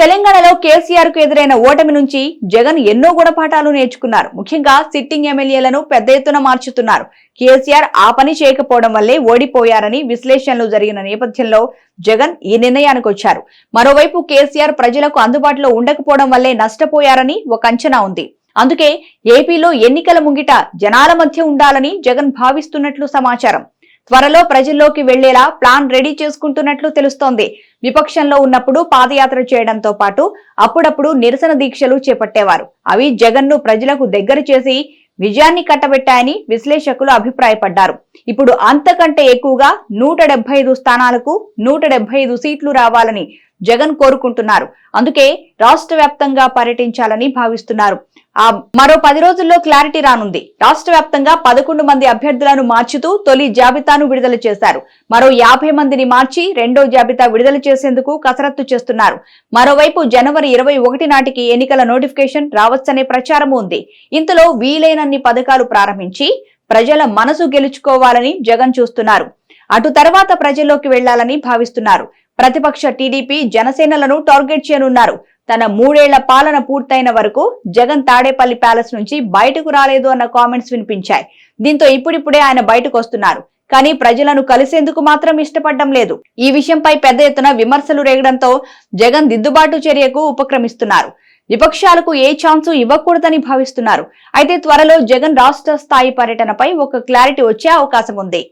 తెలంగాణలో కేసీఆర్ కు ఎదురైన ఓటమి నుంచి జగన్ ఎన్నో గుణపాఠాలు నేర్చుకున్నారు. ముఖ్యంగా సిట్టింగ్ ఎమ్మెల్యేలను పెద్ద ఎత్తున మార్చుతున్నారు. కేసీఆర్ ఆ పని చేయకపోవడం వల్లే ఓడిపోయారని విశ్లేషణలు జరిగిన నేపథ్యంలో జగన్ ఈ నిర్ణయానికి వచ్చారు. మరోవైపు కేసీఆర్ ప్రజలకు అందుబాటులో ఉండకపోవడం వల్లే నష్టపోయారని ఒక అంచనా ఉంది. అందుకే ఏపీలో ఎన్నికల ముంగిట జనాల మధ్య ఉండాలని జగన్ భావిస్తున్నట్లు సమాచారం. త్వరలో ప్రజల్లోకి వెళ్లేలా ప్లాన్ రెడీ చేసుకుంటున్నట్లు తెలుస్తోంది. విపక్షంలో ఉన్నప్పుడు పాదయాత్ర చేయడంతో పాటు అప్పుడప్పుడు నిరసన దీక్షలు చేపట్టేవారు. అవి జగన్ ను ప్రజలకు దగ్గర చేసి విజయాన్ని కట్టబెట్టాయని విశ్లేషకులు అభిప్రాయపడ్డారు. ఇప్పుడు అంతకంటే ఎక్కువగా 175 స్థానాలకు 175 సీట్లు రావాలని జగన్ కోరుకుంటున్నారు. అందుకే రాష్ట్ర వ్యాప్తంగా పర్యటించాలని భావిస్తున్నారు. మరో 10 రోజుల్లో క్లారిటీ రానుంది. రాష్ట్ర వ్యాప్తంగా 11 మంది అభ్యర్థులను మార్చుతూ తొలి జాబితాను విడుదల చేశారు. మరో 50 మందిని మార్చి రెండో జాబితా విడుదల చేసేందుకు కసరత్తు చేస్తున్నారు. మరోవైపు జనవరి 21 నాటికి ఎన్నికల నోటిఫికేషన్ రావచ్చనే ప్రచారం ఉంది. ఇంతలో వీలైనన్ని పథకాలు ప్రారంభించి ప్రజల మనసు గెలుచుకోవాలని జగన్ చూస్తున్నారు. అటు తర్వాత ప్రజల్లోకి వెళ్లాలని భావిస్తున్నారు. ప్రతిపక్ష టీడీపీ జనసేనలను టార్గెట్ చేయనున్నారు. తన 3 ఏళ్ల పాలన పూర్తయిన వరకు జగన్ తాడేపల్లి ప్యాలెస్ నుంచి బయటకు రాలేదు అన్న కామెంట్స్ వినిపించాయి. దీంతో ఇప్పుడిప్పుడే ఆయన బయటకు వస్తున్నారు. కానీ ప్రజలను కలిసేందుకు మాత్రం ఇష్టపడడం లేదు. ఈ విషయంపై పెద్ద ఎత్తున విమర్శలు రేగడంతో జగన్ దిద్దుబాటు చర్యకు ఉపక్రమిస్తున్నారు. విపక్షాలకు ఏ ఛాన్సు ఇవ్వకూడదని భావిస్తున్నారు. అయితే త్వరలో జగన్ రాష్ట్ర స్థాయి పర్యటనపై ఒక క్లారిటీ వచ్చే అవకాశం ఉంది.